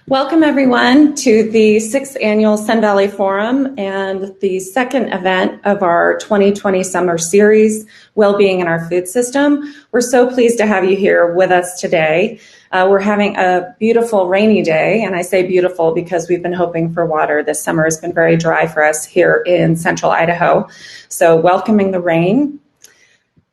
Welcome everyone to the 6th Annual Sun Valley Forum and the second event of our 2020 Summer Series, Wellbeing in Our Food System. We're so pleased to have you here with us today. We're having a beautiful rainy day, and I say beautiful because we've been hoping for water. This summer has been very dry for us here in central Idaho. So welcoming the rain.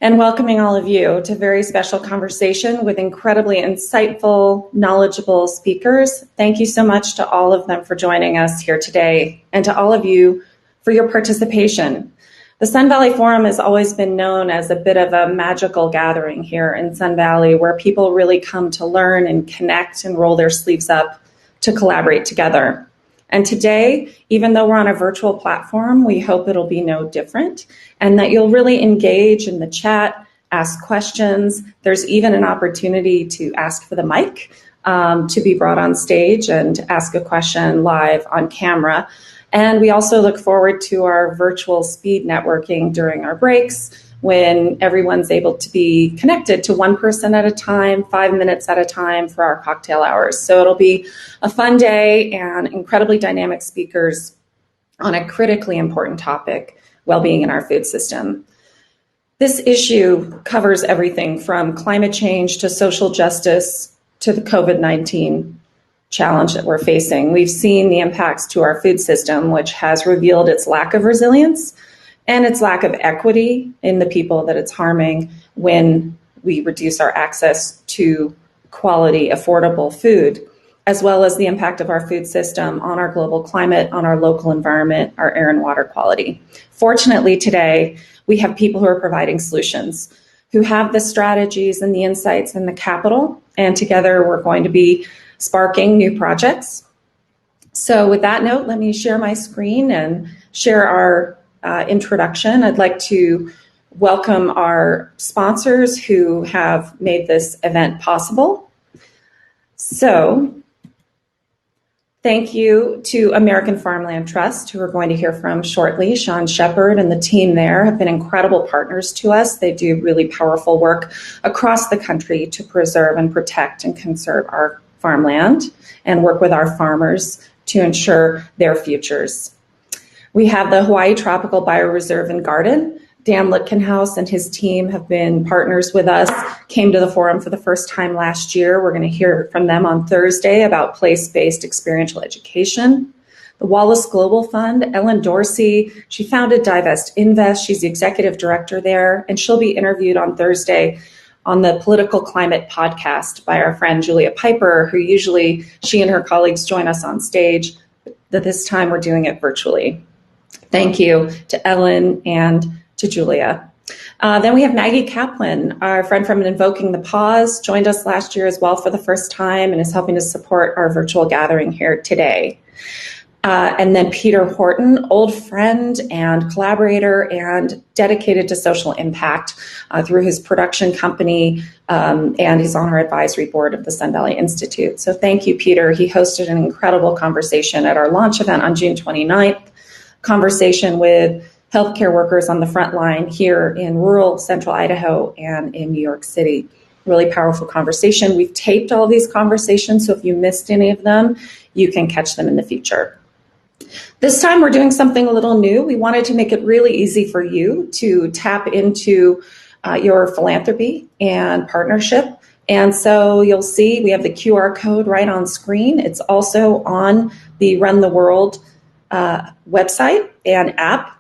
And welcoming all of you to a very special conversation with incredibly insightful, knowledgeable speakers. Thank you so much to all of them for joining us here today, and to all of you for your participation. The Sun Valley Forum has always been known as a bit of a magical gathering here in Sun Valley, where people really come to learn and connect and roll their sleeves up to collaborate together. And today, even though we're on a virtual platform, we hope it'll be no different, and that you'll really engage in the chat, ask questions. There's even an opportunity to ask for the mic, to be brought on stage and ask a question live on camera. And we also look forward to our virtual speed networking during our breaks, when everyone's able to be connected to one person at a time, 5 minutes at a time for our cocktail hours. So it'll be a fun day and incredibly dynamic speakers on a critically important topic, well-being in our food system. This issue covers everything from climate change to social justice to the COVID-19 challenge that we're facing. We've seen the impacts to our food system, which has revealed its lack of resilience and its lack of equity in the people that it's harming when we reduce our access to quality, affordable food, as well as the impact of our food system on our global climate, on our local environment, our air and water quality. Fortunately, today, we have people who are providing solutions, who have the strategies and the insights and the capital, and together we're going to be sparking new projects. So with that note, let me share my screen and share our introduction. I'd like to welcome our sponsors who have made this event possible. So, thank you to American Farmland Trust, who we're going to hear from shortly. Shawn Shepherd and the team there have been incredible partners to us. They do really powerful work across the country to preserve and protect and conserve our farmland and work with our farmers to ensure their futures. We have the Hawaii Tropical Bioreserve and Garden. Dan Litkenhouse and his team have been partners with us, came to the forum for the first time last year. We're going to hear from them on Thursday about place-based experiential education. The Wallace Global Fund, Ellen Dorsey, she founded Divest Invest. She's the executive director there, and she'll be interviewed on Thursday on the Political Climate podcast by our friend Julia Piper, who usually she and her colleagues join us on stage, but this time we're doing it virtually. Thank you to Ellen and to Julia. Then we have Maggie Kaplan, our friend from Invoking the Pause, joined us last year as well for the first time and is helping to support our virtual gathering here today. And then Peter Horton, old friend and collaborator and dedicated to social impact through his production company, and he's on our advisory board of the Sun Valley Institute. So thank you, Peter. He hosted an incredible conversation at our launch event on June 29th, conversation with healthcare workers on the front line here in rural central Idaho and in New York City. Really powerful conversation. We've taped all of these conversations, so if you missed any of them, you can catch them in the future. This time we're doing something a little new. We wanted to make it really easy for you to tap into your philanthropy and partnership. And so you'll see we have the QR code right on screen. It's also on the Run the World website and app.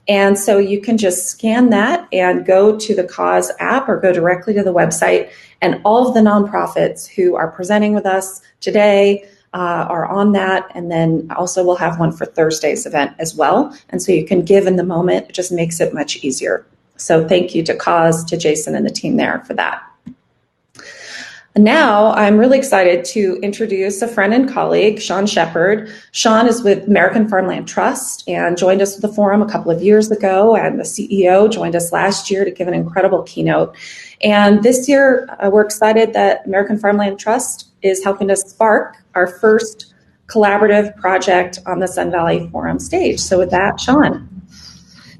And so you can just scan that and go to the Cause app or go directly to the website. And all of the nonprofits who are presenting with us today are on that. And then also we'll have one for Thursday's event as well. And so you can give in the moment. It just makes it much easier. So thank you to Cause, to Jason and the team there for that. Now, I'm really excited to introduce a friend and colleague, Shawn Shepherd. Shawn is with American Farmland Trust and joined us at the forum a couple of years ago, and the CEO joined us last year to give an incredible keynote. And this year, we're excited that American Farmland Trust is helping us spark our first collaborative project on the Sun Valley Forum stage. So with that, Shawn.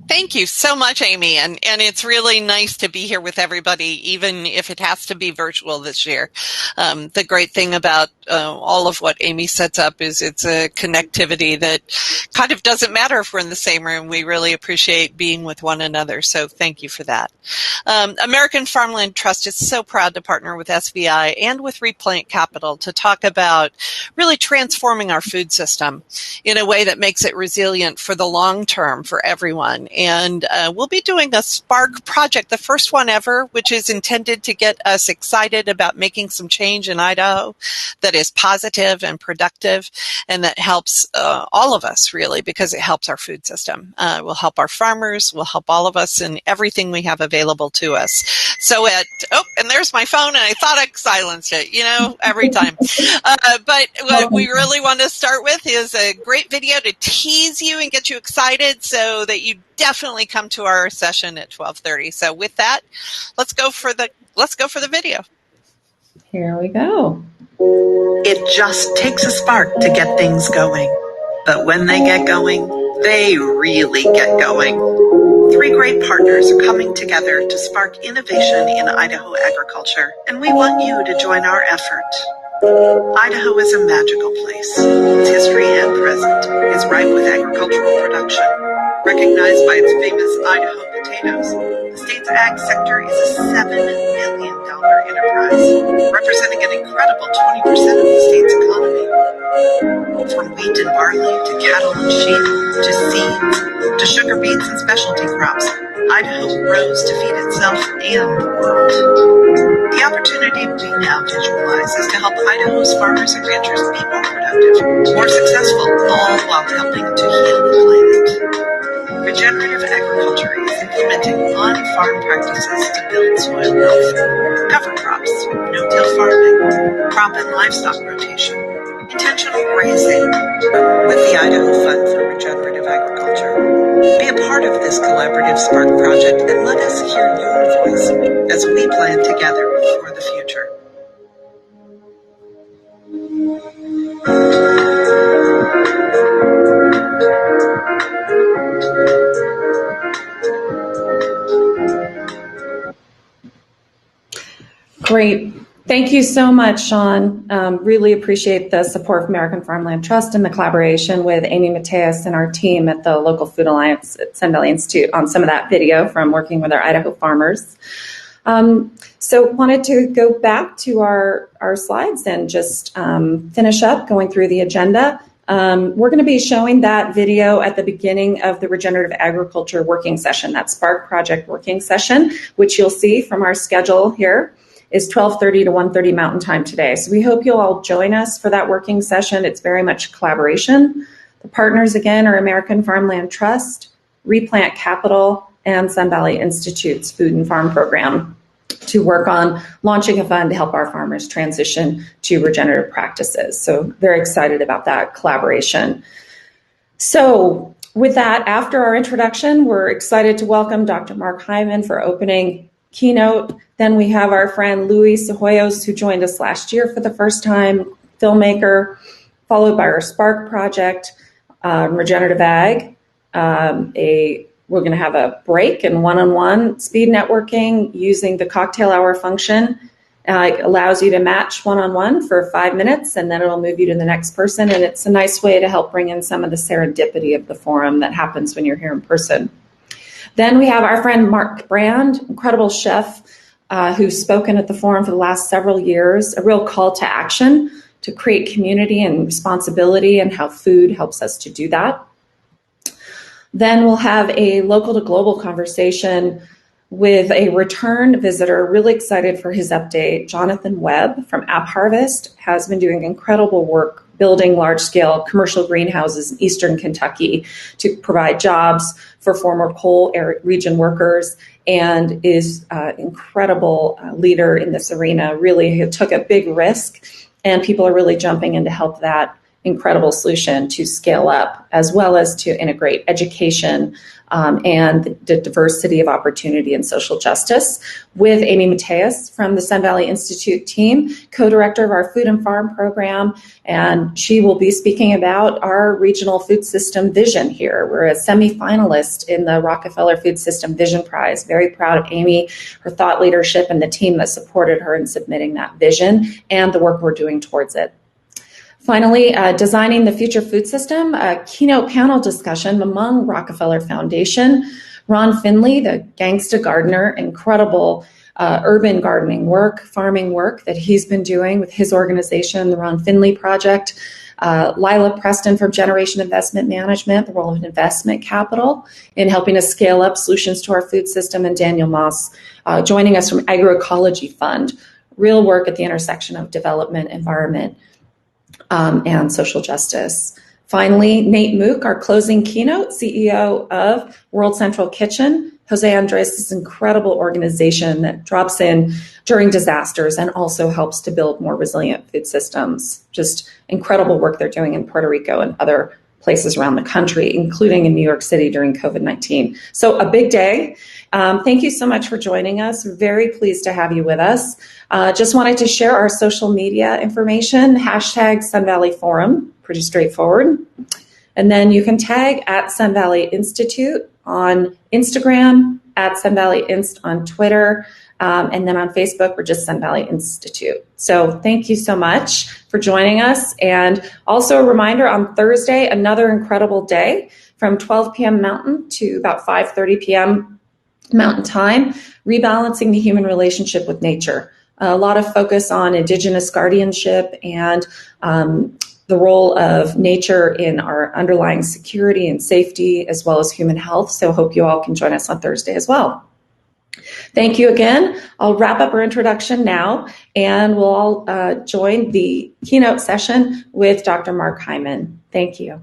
Thank you so much, Aimée. And it's really nice to be here with everybody, even if it has to be virtual this year. The great thing about all of what Aimée sets up is it's a connectivity that kind of doesn't matter if we're in the same room. We really appreciate being with one another. So thank you for that. American Farmland Trust is so proud to partner with SVI and with Replant Capital to talk about really transforming our food system in a way that makes it resilient for the long term for everyone. And we'll be doing a Spark project, the first one ever, which is intended to get us excited about making some change in Idaho that is positive and productive and that helps all of us, really, because it helps our food system. Will help our farmers, will help all of us and everything we have available to us. So and there's my phone, and I thought I silenced it, every time. But what we really want to start with is a great video to tease you and get you excited so that you definitely come to our session at 12:30. So with that, let's go for the video. Here we go. It just takes a spark to get things going. But when they get going, they really get going. 3 great partners are coming together to spark innovation in Idaho agriculture, and we want you to join our effort. Idaho is a magical place. Its history and present is ripe with agricultural production. Recognized by its famous Idaho potatoes, the state's ag sector is a $7 billion enterprise, representing an incredible 20% of the state's economy. From wheat and barley to cattle and sheep to seeds to sugar beets and specialty crops, Idaho grows to feed itself and the world. The opportunity we now visualize is to help Idaho's farmers and ranchers be more productive, more successful, all while helping to heal the planet. Regenerative agriculture is implementing on-farm practices to build soil health, cover crops, no-till farming, crop and livestock rotation, intentional grazing, with the Idaho Fund for Regenerative Agriculture. Be a part of this collaborative Spark project and let us hear your voice as we plan together for the future. Great. Thank you so much, Shawn. Really appreciate the support of American Farmland Trust and the collaboration with Aimée Mateus and our team at the Local Food Alliance at Sun Valley Institute on some of that video from working with our Idaho farmers. So wanted to go back to our slides and just finish up going through the agenda. We're going to be showing that video at the beginning of the Regenerative Agriculture working session, that Spark Project working session, which you'll see from our schedule here is 12:30 to 1:30 Mountain Time today. So we hope you'll all join us for that working session. It's very much collaboration. The partners, again, are American Farmland Trust, Replant Capital, and Sun Valley Institute's Food and Farm Program to work on launching a fund to help our farmers transition to regenerative practices. So very excited about that collaboration. So with that, after our introduction, we're excited to welcome Dr. Mark Hyman for opening keynote. Then we have our friend Luis Hoyos, who joined us last year for the first time, filmmaker, followed by our Spark project, Regenerative Ag. We're going to have a break and one-on-one speed networking using the cocktail hour function. It allows you to match one-on-one for 5 minutes, and then it'll move you to the next person. And it's a nice way to help bring in some of the serendipity of the forum that happens when you're here in person. Then we have our friend Mark Brand, incredible chef who's spoken at the forum for the last several years, a real call to action to create community and responsibility and how food helps us to do that. Then we'll have a local to global conversation with a return visitor, really excited for his update. Jonathan Webb from App Harvest has been doing incredible work building large-scale commercial greenhouses in eastern Kentucky to provide jobs for former coal region workers, and is an incredible leader in this arena. Really, he took a big risk, and people are really jumping in to help that incredible solution to scale up, as well as to integrate education and the diversity of opportunity and social justice, with Aimée Mateus from the Sun Valley Institute team, co-director of our Food and Farm program, and she will be speaking about our regional food system vision here. We're a semi-finalist in the Rockefeller Food System Vision Prize. Very proud of Aimée, her thought leadership, and the team that supported her in submitting that vision and the work we're doing towards it. Finally, Designing the Future Food System, a keynote panel discussion among Rockefeller Foundation, Ron Finley, the gangsta gardener, incredible urban gardening work, farming work that he's been doing with his organization, the Ron Finley Project, Lila Preston from Generation Investment Management, the role of investment capital in helping us scale up solutions to our food system, and Daniel Moss joining us from Agroecology Fund, real work at the intersection of development, environment, and social justice. Finally, Nate Mook, our closing keynote, CEO of World Central Kitchen, Jose Andres' incredible organization that drops in during disasters and also helps to build more resilient food systems. Just incredible work they're doing in Puerto Rico and other places around the country, including in New York City during COVID-19. So a big day. Thank you so much for joining us. We're very pleased to have you with us. Just wanted to share our social media information, hashtag Sun Valley Forum, pretty straightforward. And then you can tag at Sun Valley Institute on Instagram, at Sun Valley Inst on Twitter, and then on Facebook, we're just Sun Valley Institute. So thank you so much for joining us. And also a reminder, on Thursday, another incredible day from 12 p.m. Mountain to about 5:30 p.m. Mountain Time, rebalancing the human relationship with nature. A lot of focus on Indigenous guardianship and the role of nature in our underlying security and safety, as well as human health. So hope you all can join us on Thursday as well. Thank you again. I'll wrap up our introduction now, and we'll all join the keynote session with Dr. Mark Hyman. Thank you.